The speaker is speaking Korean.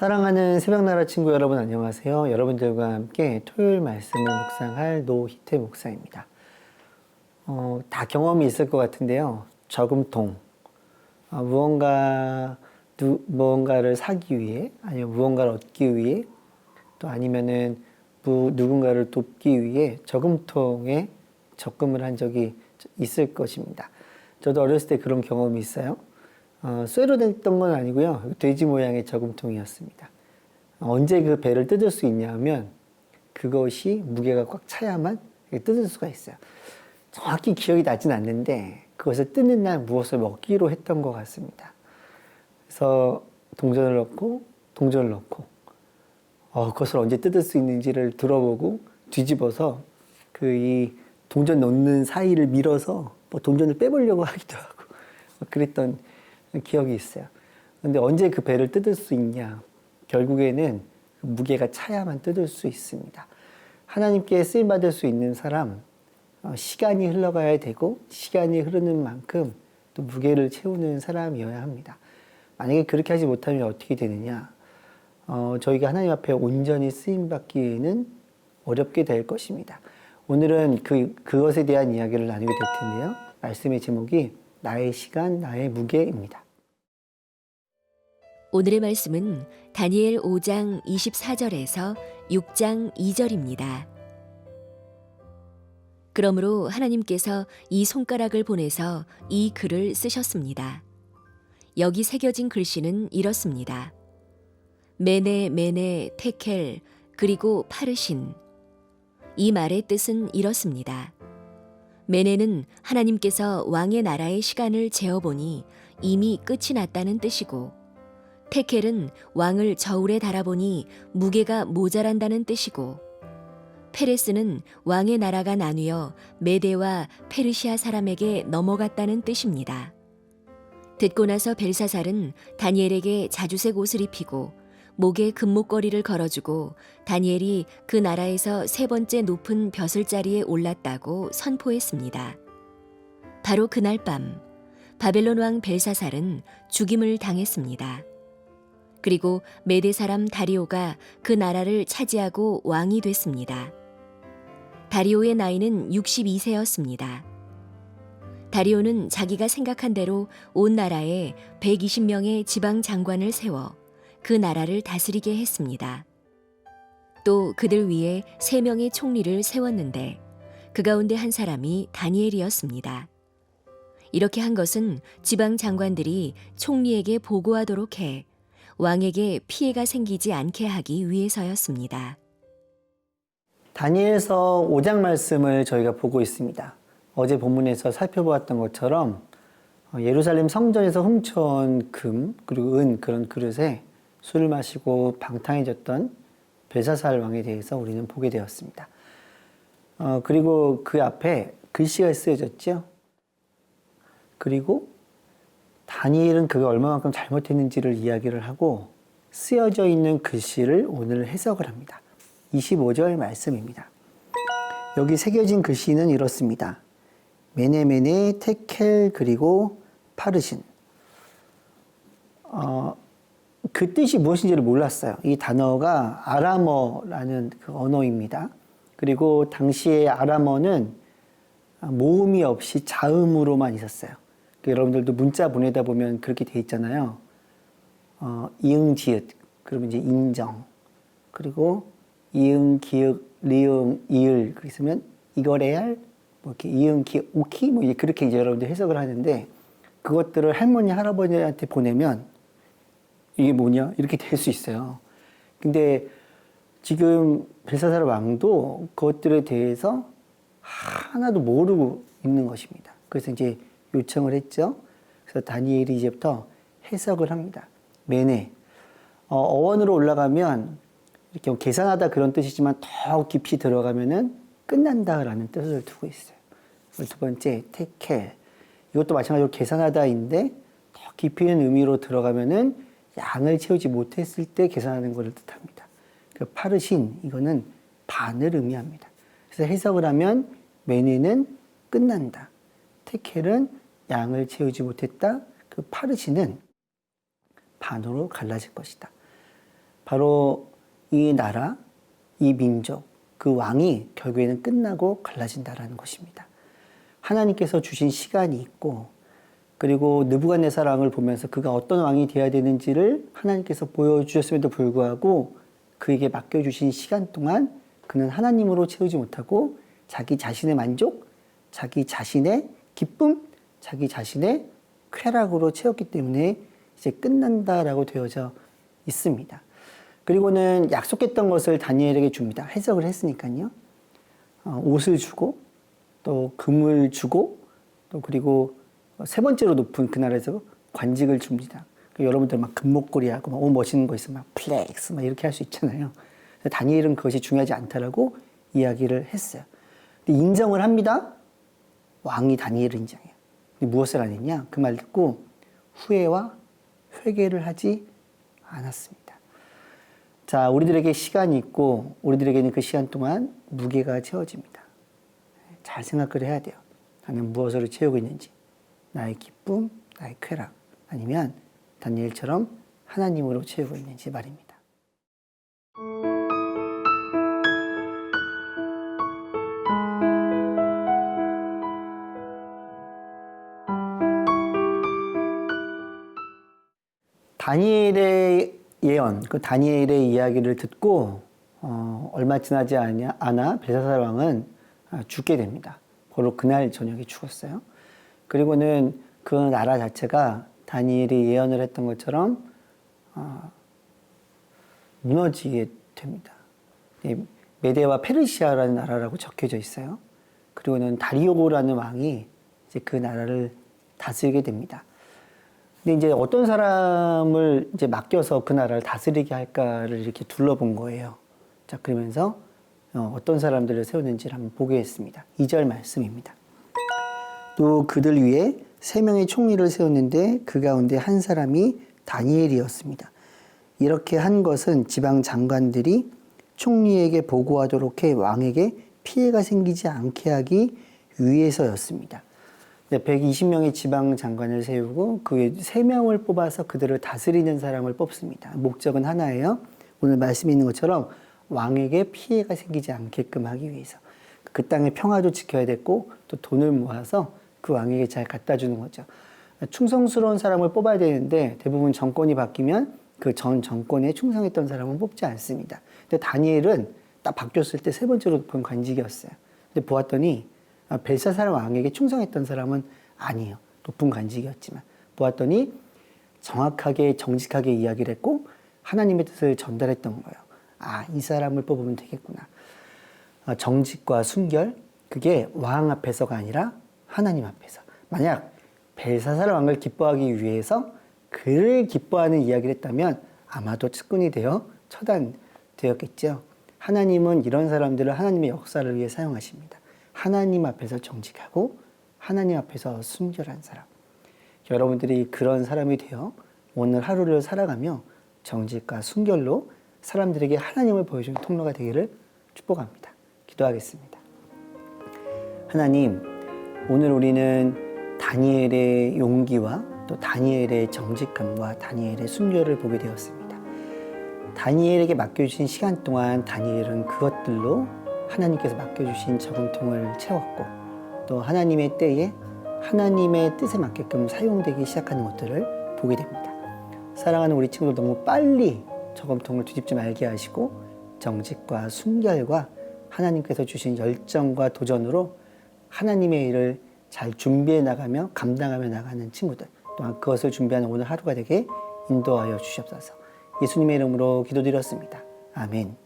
사랑하는 새벽나라 친구 여러분 안녕하세요. 여러분들과 함께 토요일 말씀을 묵상할 노희태 목사입니다. 다 경험이 있을 것 같은데요. 저금통, 무언가를 사기 위해, 아니면 무언가를 얻기 위해, 또 아니면은 누군가를 돕기 위해 저금통에 적금을 한 적이 있을 것입니다. 저도 어렸을 때 그런 경험이 있어요. 쇠로 됐던 건 아니고요. 돼지 모양의 저금통이었습니다. 언제 그 배를 뜯을 수 있냐 하면 그것이 무게가 꽉 차야만 뜯을 수가 있어요. 정확히 기억이 나진 않는데 그것을 뜯는 날 무엇을 먹기로 했던 것 같습니다. 그래서 동전을 넣고 그것을 언제 뜯을 수 있는지를 들어보고 뒤집어서 이 동전 넣는 사이를 밀어서 동전을 빼보려고 하기도 하고 그랬던 기억이 있어요. 근데 언제 그 배를 뜯을 수 있냐? 결국에는 무게가 차야만 뜯을 수 있습니다. 하나님께 쓰임받을 수 있는 사람, 시간이 흘러가야 되고 시간이 흐르는 만큼 또 무게를 채우는 사람이어야 합니다. 만약에 그렇게 하지 못하면 어떻게 되느냐? 저희가 하나님 앞에 온전히 쓰임받기에는 어렵게 될 것입니다. 오늘은 그것에 대한 이야기를 나누게 될 텐데요. 말씀의 제목이 나의 시간, 나의 무게입니다. 오늘의 말씀은 다니엘 5장 24절에서 6장 2절입니다. 그러므로 하나님께서 이 손가락을 보내서 이 글을 쓰셨습니다. 여기 새겨진 글씨는 이렇습니다. 메네 메네 테켈 그리고 파르신. 이 말의 뜻은 이렇습니다. 메네는 하나님께서 왕의 나라의 시간을 재어보니 이미 끝이 났다는 뜻이고, 테켈은 왕을 저울에 달아보니 무게가 모자란다는 뜻이고, 페레스는 왕의 나라가 나뉘어 메대와 페르시아 사람에게 넘어갔다는 뜻입니다. 듣고 나서 벨사살은 다니엘에게 자주색 옷을 입히고 목에 금목걸이를 걸어주고 다니엘이 그 나라에서 세 번째 높은 벼슬자리에 올랐다고 선포했습니다. 바로 그날 밤 바벨론 왕 벨사살은 죽임을 당했습니다. 그리고 메대 사람 다리오가 그 나라를 차지하고 왕이 됐습니다. 다리오의 나이는 62세였습니다. 다리오는 자기가 생각한 대로 온 나라에 120명의 지방 장관을 세워 그 나라를 다스리게 했습니다. 또 그들 위에 3명의 총리를 세웠는데 그 가운데 한 사람이 다니엘이었습니다. 이렇게 한 것은 지방 장관들이 총리에게 보고하도록 해 왕에게 피해가 생기지 않게 하기 위해서였습니다. 다니엘서 5장 말씀을 저희가 보고 있습니다. 어제 본문에서 살펴보았던 것처럼 예루살렘 성전에서 훔쳐온 금 그리고 은 그런 그릇에 술을 마시고 방탕해졌던 벨사살 왕에 대해서 우리는 보게 되었습니다. 그리고 그 앞에 글씨가 쓰여졌죠. 그리고 다니엘은 그가 얼마만큼 잘못했는지를 이야기를 하고 쓰여져 있는 글씨를 오늘 해석을 합니다. 25절 말씀입니다. 여기 새겨진 글씨는 이렇습니다. 메네메네 테켈 그리고 파르신. 그 뜻이 무엇인지를 몰랐어요. 이 단어가 아람어라는 그 언어입니다. 그리고 당시에 아람어는 모음이 없이 자음으로만 있었어요. 여러분들도 문자 보내다 보면 그렇게 돼 있잖아요. 이응, 지읒, 그러면 이제 인정. 그리고 이응, 기역, 리응, 이을, 그랬으면 이거래알, 이렇게 이응, 기역, 오키, 이제 그렇게 이제 여러분들 해석을 하는데 그것들을 할머니, 할아버지한테 보내면 이게 뭐냐? 이렇게 될 수 있어요. 근데 지금 벨사살 왕도 그것들에 대해서 하나도 모르고 있는 것입니다. 그래서 이제 요청을 했죠. 그래서 다니엘이 이제부터 해석을 합니다. 메네. 어원으로 올라가면 이렇게 계산하다 그런 뜻이지만 더 깊이 들어가면은 끝난다라는 뜻을 두고 있어요. 두 번째, 테켈. 이것도 마찬가지로 계산하다인데 더 깊이 있는 의미로 들어가면은 양을 채우지 못했을 때 계산하는 것을 뜻합니다. 그 파르신, 이거는 반을 의미합니다. 그래서 해석을 하면 메네는 끝난다. 테켈은 양을 채우지 못했다. 그 파르신은 반으로 갈라질 것이다. 바로 이 나라, 이 민족, 그 왕이 결국에는 끝나고 갈라진다라는 것입니다. 하나님께서 주신 시간이 있고, 그리고 느부갓네살 왕을 보면서 그가 어떤 왕이 되어야 되는지를 하나님께서 보여주셨음에도 불구하고 그에게 맡겨주신 시간 동안 그는 하나님으로 채우지 못하고 자기 자신의 만족, 자기 자신의 기쁨, 자기 자신의 쾌락으로 채웠기 때문에 이제 끝난다라고 되어져 있습니다. 그리고는 약속했던 것을 다니엘에게 줍니다. 해석을 했으니까요. 옷을 주고 또 금을 주고 또 그리고 세 번째로 높은 그 나라에서 관직을 줍니다. 여러분들 막 금목걸이하고 막 멋있는 거 있으면 막 플렉스 막 이렇게 할 수 있잖아요. 다니엘은 그것이 중요하지 않다라고 이야기를 했어요. 근데 인정을 합니다. 왕이 다니엘을 인정해요. 무엇을 안 했냐? 그 말 듣고 후회와 회개를 하지 않았습니다. 자, 우리들에게 시간이 있고 우리들에게는 그 시간 동안 무게가 채워집니다. 잘 생각을 해야 돼요. 나는 무엇으로 채우고 있는지. 나의 기쁨, 나의 쾌락, 아니면 다니엘처럼 하나님으로 채우고 있는지 말입니다. 다니엘의 예언, 그 다니엘의 이야기를 듣고 얼마 지나지 않아 벨사살 왕은 죽게 됩니다. 바로 그날 저녁에 죽었어요. 그리고는 그 나라 자체가 다니엘이 예언을 했던 것처럼 무너지게 됩니다. 메데와 페르시아라는 나라라고 적혀져 있어요. 그리고는 다리오라는 왕이 이제 그 나라를 다스리게 됩니다. 근데 이제 어떤 사람을 이제 맡겨서 그 나라를 다스리게 할까를 이렇게 둘러본 거예요. 자, 그러면서 어떤 사람들을 세웠는지를 한번 보겠습니다. 2절 말씀입니다. 또 그들 위에 3명의 총리를 세웠는데 그 가운데 한 사람이 다니엘이었습니다. 이렇게 한 것은 지방 장관들이 총리에게 보고하도록 해 왕에게 피해가 생기지 않게 하기 위해서였습니다. 120명의 지방 장관을 세우고 그 외에 3명을 뽑아서 그들을 다스리는 사람을 뽑습니다. 목적은 하나예요. 오늘 말씀에 있는 것처럼 왕에게 피해가 생기지 않게끔 하기 위해서. 그 땅의 평화도 지켜야 됐고 또 돈을 모아서 그 왕에게 잘 갖다 주는 거죠. 충성스러운 사람을 뽑아야 되는데 대부분 정권이 바뀌면 그 전 정권에 충성했던 사람은 뽑지 않습니다. 근데 다니엘은 딱 바뀌었을 때 3번째로 높은 관직이었어요. 근데 보았더니 벨사살 왕에게 충성했던 사람은 아니에요. 높은 관직이었지만. 보았더니 정확하게 정직하게 이야기를 했고 하나님의 뜻을 전달했던 거예요. 아, 이 사람을 뽑으면 되겠구나. 정직과 순결, 그게 왕 앞에서가 아니라 하나님 앞에서. 만약 벨사살 왕을 기뻐하기 위해서 그를 기뻐하는 이야기를 했다면 아마도 측근이 되어 처단되었겠죠. 하나님은 이런 사람들을 하나님의 역사를 위해 사용하십니다. 하나님 앞에서 정직하고 하나님 앞에서 순결한 사람. 여러분들이 그런 사람이 되어 오늘 하루를 살아가며 정직과 순결로 사람들에게 하나님을 보여주는 통로가 되기를 축복합니다. 기도하겠습니다. 하나님, 오늘 우리는 다니엘의 용기와 또 다니엘의 정직함과 다니엘의 순결을 보게 되었습니다. 다니엘에게 맡겨주신 시간 동안 다니엘은 그것들로 하나님께서 맡겨주신 저금통을 채웠고 또 하나님의 때에 하나님의 뜻에 맞게끔 사용되기 시작하는 것들을 보게 됩니다. 사랑하는 우리 친구들 너무 빨리 저금통을 뒤집지 말게 하시고 정직과 순결과 하나님께서 주신 열정과 도전으로 하나님의 일을 잘 준비해 나가며 감당하며 나가는 친구들, 또한 그것을 준비하는 오늘 하루가 되게 인도하여 주시옵소서. 예수님의 이름으로 기도드렸습니다. 아멘.